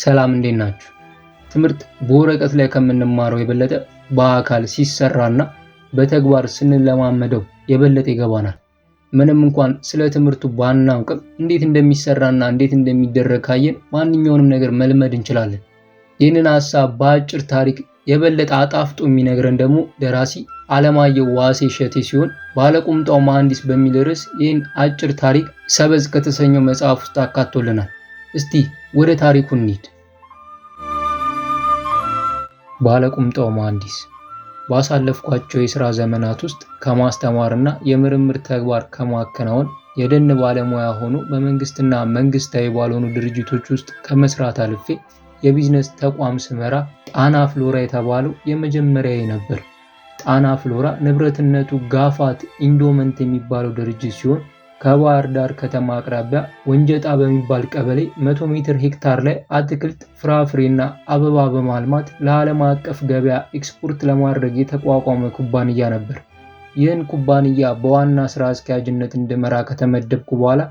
ሰላም እንዴት ናችሁ? ትምህርት በወረቀት ላይ ከምንማረው የበለጠ በአካል ሲሰራና በተግባር ስንለማመደው የበለጠ ይገባናል። ምንም እንኳን ስለ ትምህርቱ ባናውቅም እንዴት እንደሚሰራና እንዴት እንደሚደረግ ካየን ማንኛውንም ነገር መልመድ እንችላለን። ይህንን ሐሳብ በአጭር ታሪክ የበለጠ አጣፍጦ የሚነግረን ደግሞ ደራሲ አለማየሁ ዋሴ እሸቴ ሲሆን ባለቁምጣው መሐንዲስ በሚል ርዕስ ይህን አጭር ታሪክ ሰበዝ ከተሰኘው መጽሐፍ ውስጥ አካቶልናል። እስቲ ወደ ታሪኩ እንሂድ። ባለቁምጣው መሐንዲስ ባሳለፍኳቸው የሥራ ዘመናት ውስጥ ከማስተማርና የምርምር ተግባር ከማከናወን የደን ባለሙያ ሆኖ በመንግስትና መንግስታዊ ባልሆኑ ድርጅቶች ውስጥ ከመስራት አልፌ የቢዝነስ ተቋም ስመራ ጣና ፍሎራ የተባለው የመጀመሪያዬ ነበር። ጣና ፍሎራ ንብረትነቱ ጋፋት ኢንዶመንት የሚባለው ድርጅት ሲሆን ከባህር ዳር ከተማ አቅራቢያ ወንጀጣ በሚባል ቀበሌ 100 ሜትር ሄክታር ላይ አትክልት፣ ፍራፍሬና አበባ በማልማት ለዓለም አቀፍ ገበያ ኤክስፖርት ለማድረግ የተቋቋመ ኩባንያ ነበር። ይህን ኩባንያ በዋና ስራ አስኪያጅነት እንድመራ ከተመደብኩ በኋላ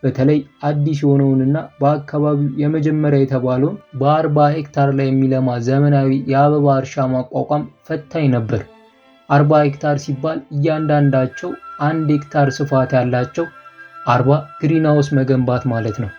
በተለይ አዲስ የሆነውንና በአካባቢው የመጀመሪያ የተባለውን በ40 ሄክታር ላይ የሚለማ ዘመናዊ የአበባ እርሻ ማቋቋም ፈታኝ ነበር። 40 ሄክታር ሲባል እያንዳንዳቸው 1 ሄክታር ስፋት ያላቸው 40 ግሪንሃውስ መገንባት ማለት ነው።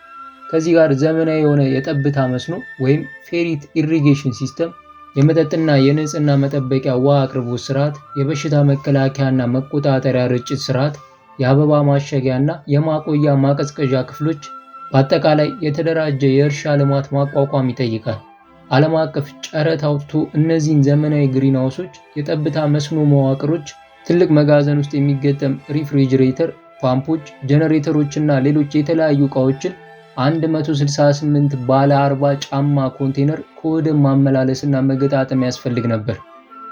ከዚህ ጋር ዘመናዊ የሆነ የጠብታ መስኖ ወይም ፌሪት ኢሪጌሽን ሲስተም፣ የመጠጥና የንጽህና መጠበቂያ ውሃ አቅርቦት ስርዓት፣ የበሽታ መከላከያና መቆጣጠሪያ ርጭት ስርዓት፣ የአበባ ማሸጊያና የማቆያ ማቀዝቀዣ ክፍሎች፣ በአጠቃላይ የተደራጀ የእርሻ ልማት ማቋቋም ይጠይቃል። ዓለም አቀፍ ጨረታ አውጥቶ እነዚህን ዘመናዊ ግሪንሃውሶች፣ የጠብታ መስኖ መዋቅሮች፣ ትልቅ መጋዘን ውስጥ የሚገጠም ሪፍሪጅሬተር፣ ፓምፖች፣ ጀነሬተሮችና ሌሎች የተለያዩ ዕቃዎችን 168 ባለ 40 ጫማ ኮንቴነር ከወደብ ማመላለስና መገጣጠም ያስፈልግ ነበር።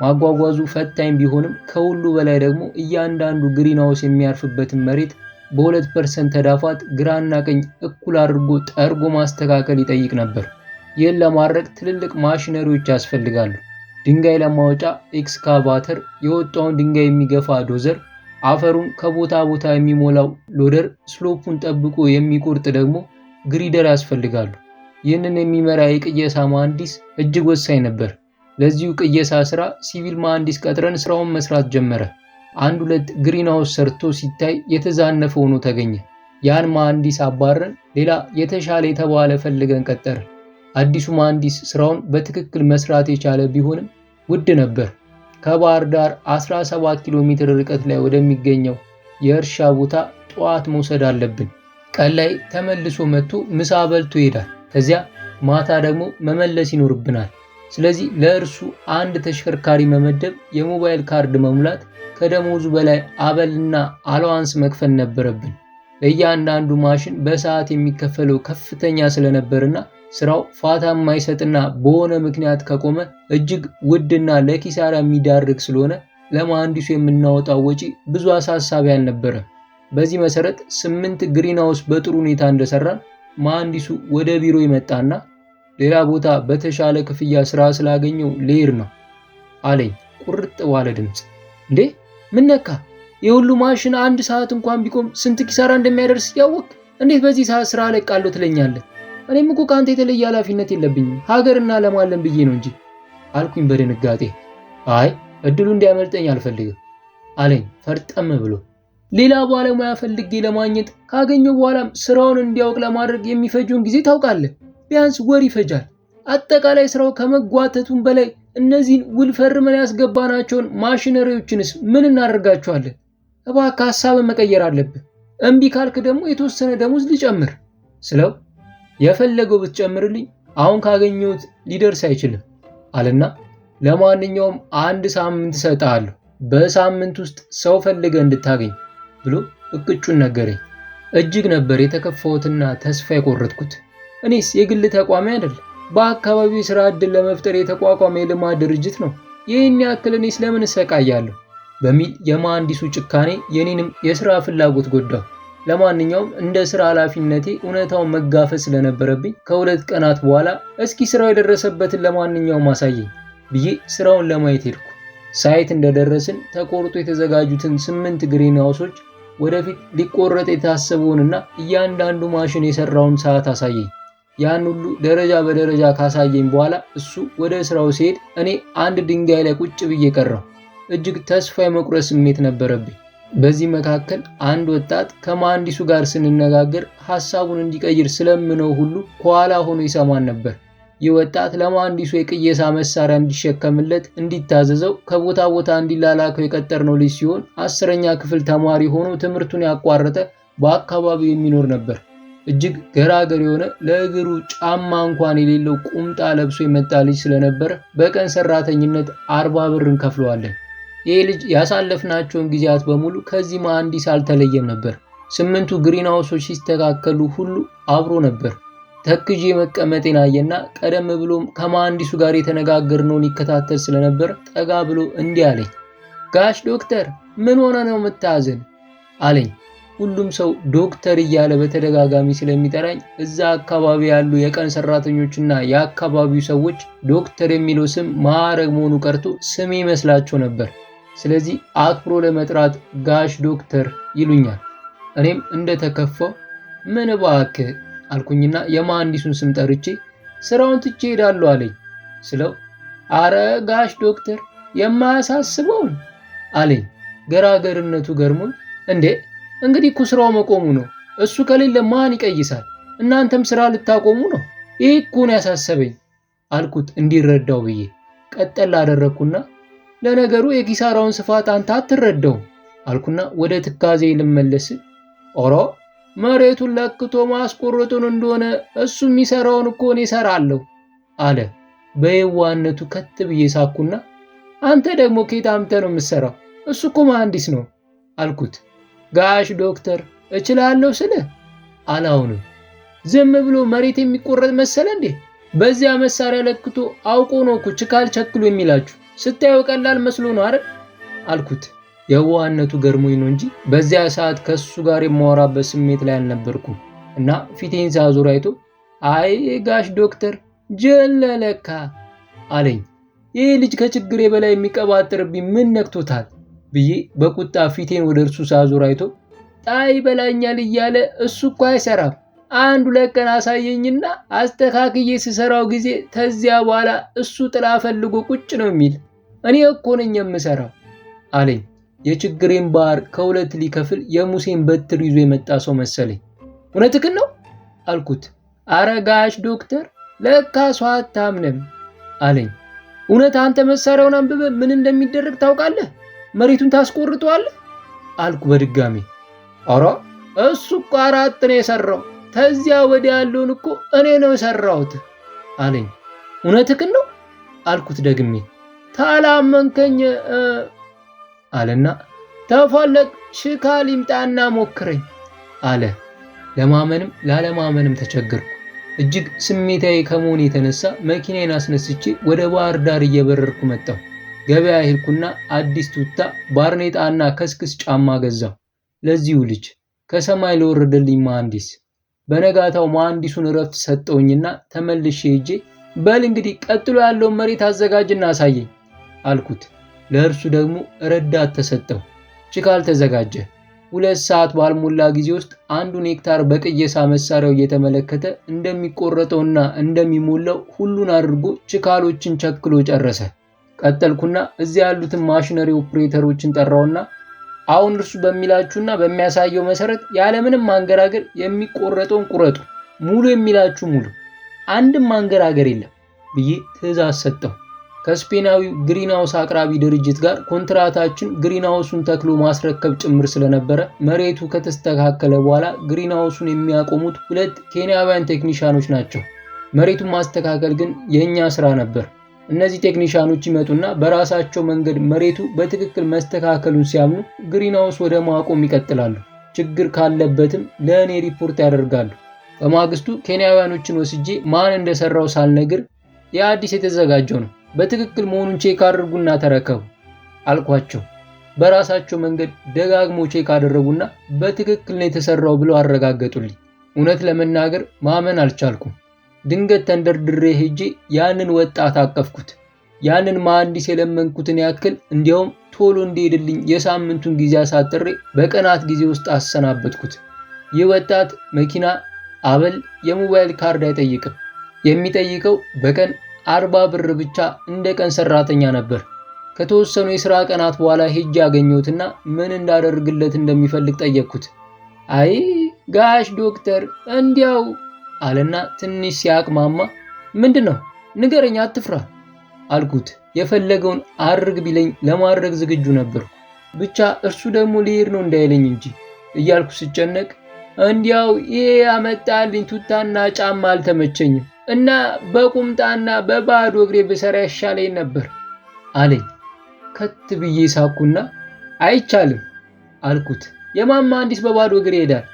ማጓጓዙ ፈታኝ ቢሆንም ከሁሉ በላይ ደግሞ እያንዳንዱ ግሪንሃውስ የሚያርፍበትን መሬት በ2% ተዳፋት ግራና ቀኝ እኩል አድርጎ ጠርጎ ማስተካከል ይጠይቅ ነበር። ይህን ለማድረግ ትልልቅ ማሽነሪዎች ያስፈልጋሉ። ድንጋይ ለማውጫ ኤክስካቫተር፣ የወጣውን ድንጋይ የሚገፋ ዶዘር፣ አፈሩን ከቦታ ቦታ የሚሞላው ሎደር፣ ስሎፑን ጠብቆ የሚቆርጥ ደግሞ ግሪደር ያስፈልጋሉ። ይህንን የሚመራ የቅየሳ መሐንዲስ እጅግ ወሳኝ ነበር። ለዚሁ ቅየሳ ስራ ሲቪል መሐንዲስ ቀጥረን ስራውን መስራት ጀመረ። 1-2 ግሪንሃውስ ሰርቶ ሲታይ የተዛነፈ ሆኖ ተገኘ። ያን መሐንዲስ አባረን ሌላ የተሻለ የተባለ ፈልገን ቀጠርን። አዲሱ መሐንዲስ ስራውን በትክክል መስራት የቻለ ቢሆንም ውድ ነበር። ከባህር ዳር 17 ኪሎ ሜትር ርቀት ላይ ወደሚገኘው የእርሻ ቦታ ጠዋት መውሰድ አለብን። ቀን ላይ ተመልሶ መጥቶ ምሳ በልቶ ይሄዳል። ከዚያ ማታ ደግሞ መመለስ ይኖርብናል። ስለዚህ ለእርሱ አንድ ተሽከርካሪ መመደብ፣ የሞባይል ካርድ መሙላት፣ ከደሞዙ በላይ አበልና አላዋንስ መክፈል ነበረብን። ለእያንዳንዱ ማሽን በሰዓት የሚከፈለው ከፍተኛ ስለነበርና ስራው ፋታ የማይሰጥና በሆነ ምክንያት ከቆመ እጅግ ውድና ለኪሳራ የሚዳርግ ስለሆነ ለመሐንዲሱ የምናወጣው ወጪ ብዙ አሳሳቢ አልነበረም። በዚህ መሰረት 8 ግሪንሃውስ በጥሩ ሁኔታ እንደሰራን መሐንዲሱ ወደ ቢሮ ይመጣና ሌላ ቦታ በተሻለ ክፍያ ስራ ስላገኘው ልሄድ ነው አለኝ ቁርጥ ባለ ድምፅ። እንዴ ምን ነካ? የሁሉ ማሽን 1 ሰዓት እንኳን ቢቆም ስንት ኪሳራ እንደሚያደርስ ያወቅ፣ እንዴት በዚህ ሰዓት ስራ እለቃለሁ ትለኛለህ? እኔም እኮ ከአንተ የተለየ ኃላፊነት የለብኝም፣ ሀገርና ለማለም ብዬ ነው እንጂ አልኩኝ በድንጋጤ። አይ እድሉ እንዲያመልጠኝ አልፈልግም አለኝ ፈርጠም ብሎ። ሌላ ባለሙያ ፈልጌ ለማግኘት ካገኘው በኋላም ስራውን እንዲያውቅ ለማድረግ የሚፈጀውን ጊዜ ታውቃለህ? ቢያንስ ወር ይፈጃል። አጠቃላይ ስራው ከመጓተቱም በላይ እነዚህን ውል ፈርመን ያስገባናቸውን ማሽነሪዎችንስ ምን እናደርጋቸዋለን? እባክህ ሐሳብን መቀየር አለብህ። እምቢ ካልክ ደግሞ የተወሰነ ደሞዝ ልጨምር ስለው የፈለገው ብትጨምርልኝ አሁን ካገኘሁት ሊደርስ አይችልም አለና ለማንኛውም 1 ሳምንት እሰጥሃለሁ፣ በሳምንት ውስጥ ሰው ፈልገህ እንድታገኝ ብሎ እቅጩን ነገረኝ። እጅግ ነበር የተከፋሁትና ተስፋ የቆረጥኩት። እኔስ የግል ተቋሚ አይደል፣ በአካባቢው የሥራ ዕድል ለመፍጠር የተቋቋመ የልማት ድርጅት ነው። ይህን ያክል እኔስ ለምን እሰቃያለሁ በሚል የመሐንዲሱ ጭካኔ የኔንም የሥራ ፍላጎት ጎዳው። ለማንኛውም እንደ ሥራ ኃላፊነቴ እውነታውን መጋፈጥ ስለነበረብኝ ከ2 ቀናት በኋላ እስኪ ስራው የደረሰበትን ለማንኛውም አሳየኝ ብዬ ስራውን ለማየት ሄድኩ። ሳይት እንደደረስን ተቆርጦ የተዘጋጁትን 8 ግሪንሃውሶች፣ ወደፊት ሊቆረጥ የታሰበውንና እያንዳንዱ ማሽን የሰራውን ሰዓት አሳየኝ። ያን ሁሉ ደረጃ በደረጃ ካሳየኝ በኋላ እሱ ወደ ስራው ሲሄድ እኔ አንድ ድንጋይ ላይ ቁጭ ብዬ ቀረሁ። እጅግ ተስፋ የመቁረጥ ስሜት ነበረብኝ። በዚህ መካከል አንድ ወጣት ከመሐንዲሱ ጋር ስንነጋገር ሐሳቡን እንዲቀይር ስለምነው ሁሉ ከኋላ ሆኖ ይሰማን ነበር። ይህ ወጣት ለመሐንዲሱ የቅየሳ መሳሪያ እንዲሸከምለት እንዲታዘዘው ከቦታ ቦታ እንዲላላከው የቀጠርነው ልጅ ሲሆን 10ኛ ክፍል ተማሪ ሆኖ ትምህርቱን ያቋረጠ በአካባቢው የሚኖር ነበር። እጅግ ገራገር የሆነ ለእግሩ ጫማ እንኳን የሌለው ቁምጣ ለብሶ የመጣ ልጅ ስለነበረ በቀን ሰራተኝነት 40 ብር እንከፍለዋለን። ይህ ልጅ ያሳለፍናቸውን ጊዜያት በሙሉ ከዚህ መሐንዲስ አልተለየም ነበር። 8ቱ ግሪንሃውሶች ሲስተካከሉ ሁሉ አብሮ ነበር። ተክዤ መቀመጤን አየና ቀደም ብሎም ከመሐንዲሱ ጋር የተነጋገርነውን ይከታተል ስለነበር ጠጋ ብሎ እንዲህ አለኝ። ጋሽ ዶክተር ምን ሆነ ነው የምታዝን? አለኝ። ሁሉም ሰው ዶክተር እያለ በተደጋጋሚ ስለሚጠራኝ እዛ አካባቢ ያሉ የቀን ሰራተኞችና የአካባቢው ሰዎች ዶክተር የሚለው ስም ማዕረግ መሆኑ ቀርቶ ስሜ ይመስላቸው ነበር። ስለዚህ አክብሮ ለመጥራት ጋሽ ዶክተር ይሉኛል። እኔም እንደተከፋው ምን እባክህ አልኩኝና የመሐንዲሱን ስም ጠርቼ ስራውን ትቼ ሄዳለሁ አለኝ። ስለው አረ ጋሽ ዶክተር የማያሳስበውን አለኝ። ገራገርነቱ ገርሞኝ እንዴ እንግዲህ እኮ ስራው መቆሙ ነው። እሱ ከሌለ ማን ይቀይሳል? እናንተም ስራ ልታቆሙ ነው? ይሄ እኮ ነው ያሳሰበኝ አልኩት እንዲረዳው ብዬ። ቀጠል አደረኩና ለነገሩ የኪሳራውን ስፋት አንተ አትረዳውም አልኩና ወደ ትካዜ ልመለስ ኦሮ መሬቱን ለክቶ ማስቆረጡን እንደሆነ እሱ የሚሰራውን እኮ እኔ እሰራለሁ አለ። በየዋህነቱ ከት ብዬ ሳኩና አንተ ደግሞ ከየት አምጥተህ ነው የምትሰራው? እሱ እኮ መሐንዲስ ነው አልኩት። ጋሽ ዶክተር እችላለሁ ስለ አላውንም። ዝም ብሎ መሬት የሚቆረጥ መሰለ እንዴ? በዚያ መሳሪያ ለክቶ አውቆ ነው እኮ ችካል ቸክሎ የሚላችሁ። ስታየው ቀላል መስሎ ነው አይደል አልኩት። የዋህነቱ ገርሞኝ ነው እንጂ በዚያ ሰዓት ከሱ ጋር የማወራበት ስሜት ላይ አልነበርኩም እና ፊቴን ሳዞር አይቶ አይ ጋሽ ዶክተር ጀለለካ አለኝ። ይህ ልጅ ከችግሬ በላይ የሚቀባጥርብኝ ምን ነክቶታል ብዬ በቁጣ ፊቴን ወደ እርሱ ሳዞር አይቶ ጣይ በላኛል እያለ እሱ እኮ አይሰራም። አንድ 2 ቀን አሳየኝና አስተካክዬ ስሰራው ጊዜ ተዚያ በኋላ እሱ ጥላ ፈልጎ ቁጭ ነው የሚል። እኔ እኮ ነኝ የምሰራው አለኝ። የችግሬን ባህር ከሁለት ሊከፍል የሙሴን በትር ይዞ የመጣ ሰው መሰለኝ። እውነትህን ነው አልኩት። አረ ጋሽ ዶክተር ለካ ሰው አታምንም አለኝ። እውነት አንተ መሳሪያውን አንብበህ ምን እንደሚደረግ ታውቃለህ? መሬቱን ታስቆርጠዋለህ አልኩ በድጋሚ። አረ እሱ እኮ 4 ነው የሰራው፣ ተዚያ ወዲያ ያለውን እኮ እኔ ነው የሰራሁት አለኝ። እውነትህን ነው አልኩት ደግሜ። ታላመንከኝ አለና ተፈለቅ ሽካል ይምጣና ሞክረኝ አለ። ለማመንም ላለማመንም ተቸገርኩ። እጅግ ስሜታዊ ከመሆን የተነሳ መኪናዬን አስነስቼ ወደ ባህር ዳር እየበረርኩ መጣሁ። ገበያ ሄድኩና አዲስ ቱታ ባርኔጣና ከስክስ ጫማ ገዛሁ ለዚሁ ልጅ ከሰማይ ለወረደልኝ መሐንዲስ። በነጋታው መሐንዲሱን እረፍት ሰጠውኝና ተመልሼ ሄጄ በል እንግዲህ ቀጥሎ ያለውን መሬት አዘጋጅና አሳየኝ አልኩት። ለእርሱ ደግሞ ረዳት ተሰጠው። ችካል ተዘጋጀ። 2 ሰዓት ባልሞላ ጊዜ ውስጥ 1 ሄክታር በቅየሳ መሳሪያው እየተመለከተ እንደሚቆረጠውና እንደሚሞላው ሁሉን አድርጎ ችካሎችን ቸክሎ ጨረሰ። ቀጠልኩና እዚያ ያሉትን ማሽነሪ ኦፕሬተሮችን ጠራውና አሁን እርሱ በሚላችሁና በሚያሳየው መሰረት ያለምንም ማንገራገር የሚቆረጠውን ቁረጡ፣ ሙሉ የሚላችሁ ሙሉ፣ አንድም ማንገራገር የለም ብዬ ትዕዛዝ ሰጠው። ከስፔናዊው ግሪንሃውስ አቅራቢ ድርጅት ጋር ኮንትራታችን ግሪንሃውሱን ተክሎ ማስረከብ ጭምር ስለነበረ መሬቱ ከተስተካከለ በኋላ ግሪንሃውሱን የሚያቆሙት 2 ኬንያውያን ቴክኒሻኖች ናቸው። መሬቱን ማስተካከል ግን የኛ ስራ ነበር። እነዚህ ቴክኒሻኖች ይመጡና በራሳቸው መንገድ መሬቱ በትክክል መስተካከሉን ሲያምኑ ግሪንሃውስ ወደ ማቆም ይቀጥላሉ። ችግር ካለበትም ለእኔ ሪፖርት ያደርጋሉ። በማግስቱ ኬንያውያኖችን ወስጄ ማን እንደሰራው ሳልነግር የአዲስ የተዘጋጀው ነው፣ በትክክል መሆኑን ቼክ አድርጉና ተረከቡ አልኳቸው። በራሳቸው መንገድ ደጋግሞ ቼክ አደረጉና በትክክል ነው የተሰራው ብለው አረጋገጡልኝ። እውነት ለመናገር ማመን አልቻልኩም። ድንገት ተንደርድሬ ሄጄ ያንን ወጣት አቀፍኩት። ያንን መሐንዲስ የለመንኩትን ያክል እንዲያውም ቶሎ እንዲሄድልኝ የሳምንቱን ጊዜ አሳጥሬ በቀናት ጊዜ ውስጥ አሰናበትኩት። ይህ ወጣት መኪና አበል የሞባይል ካርድ አይጠይቅም። የሚጠይቀው በቀን 40 ብር ብቻ እንደ ቀን ሰራተኛ ነበር። ከተወሰኑ የሥራ ቀናት በኋላ ሄጄ ያገኘሁትና ምን እንዳደርግለት እንደሚፈልግ ጠየቅኩት። አይ ጋሽ ዶክተር እንዲያው አለና ትንሽ ሲያቅማማ ምንድነው ንገረኝ፣ አትፍራ አልኩት። የፈለገውን አድርግ ቢለኝ ለማድረግ ዝግጁ ነበርኩ። ብቻ እርሱ ደግሞ ሊሄድ ነው እንዳይለኝ እንጂ እያልኩ ስጨነቅ እንዲያው ይሄ ያመጣልኝ ቱታና ጫማ አልተመቸኝም እና በቁምጣና በባዶ እግሬ ብሰራ ይሻለኝ ነበር አለኝ። ከት ብዬ ሳኩና አይቻልም አልኩት። የማን መሐንዲስ በባዶ እግሬ ይሄዳል?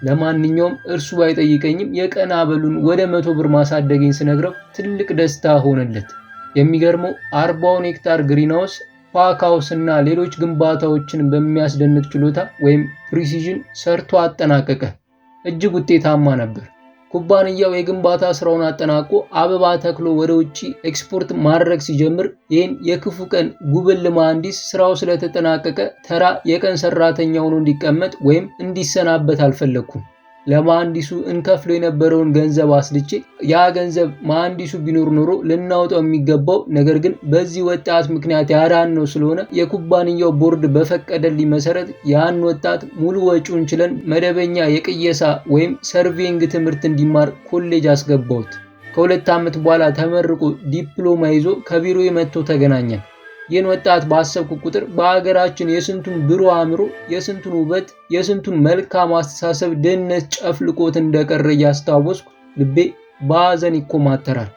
ለማንኛውም እርሱ ባይጠይቀኝም የቀን አበሉን ወደ 100 ብር ማሳደገኝ ስነግረው ትልቅ ደስታ ሆነለት። የሚገርመው 40 ሄክታር ግሪንሃውስ ፓክ ሃውስ እና ሌሎች ግንባታዎችን በሚያስደንቅ ችሎታ ወይም ፕሪሲዥን ሰርቶ አጠናቀቀ። እጅግ ውጤታማ ነበር። ኩባንያው የግንባታ ስራውን አጠናቆ አበባ ተክሎ ወደ ውጪ ኤክስፖርት ማድረግ ሲጀምር ይህን የክፉ ቀን ጉብል መሐንዲስ ስራው ስለተጠናቀቀ ተራ የቀን ሰራተኛ ሆኖ እንዲቀመጥ ወይም እንዲሰናበት አልፈለኩም። ለመሐንዲሱ እንከፍለው የነበረውን ገንዘብ አስልቼ ያ ገንዘብ መሐንዲሱ ቢኖር ኖሮ ልናወጣው የሚገባው ነገር ግን በዚህ ወጣት ምክንያት ያዳነው ስለሆነ የኩባንያው ቦርድ በፈቀደልኝ መሰረት ያን ወጣት ሙሉ ወጪውን ችለን መደበኛ የቅየሳ ወይም ሰርቬይንግ ትምህርት እንዲማር ኮሌጅ አስገባሁት። ከ2 ዓመት በኋላ ተመርቆ ዲፕሎማ ይዞ ከቢሮዬ መጥቶ ተገናኘን። ይህን ወጣት ባሰብኩ ቁጥር በሀገራችን የስንቱን ብሩህ አእምሮ፣ የስንቱን ውበት፣ የስንቱን መልካም አስተሳሰብ ድህነት ጨፍልቆት እንደቀረ እያስታወስኩ ልቤ በሐዘን ይኮማተራል።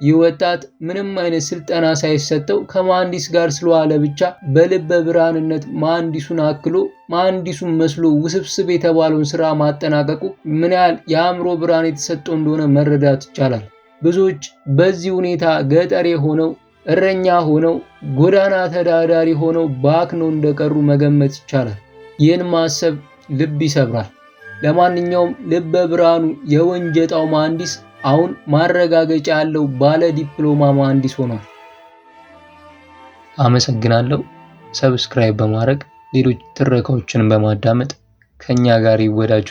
ይህ ወጣት ምንም አይነት ስልጠና ሳይሰጠው ከመሐንዲስ ጋር ስለዋለ ብቻ በልበ ብርሃንነት መሐንዲሱን አክሎ መሐንዲሱን መስሎ ውስብስብ የተባለውን ስራ ማጠናቀቁ ምን ያህል የአእምሮ ብርሃን የተሰጠው እንደሆነ መረዳት ይቻላል። ብዙዎች በዚህ ሁኔታ ገጠሬ ሆነው እረኛ ሆነው ጎዳና ተዳዳሪ ሆነው ባክነው እንደቀሩ መገመት ይቻላል። ይህን ማሰብ ልብ ይሰብራል። ለማንኛውም ልበ ብርሃኑ የወንጀጣው መሐንዲስ አሁን ማረጋገጫ ያለው ባለ ዲፕሎማ መሐንዲስ ሆኗል። አመሰግናለሁ። ሰብስክራይብ በማድረግ ሌሎች ትረካዎችን በማዳመጥ ከኛ ጋር ይወዳጁ።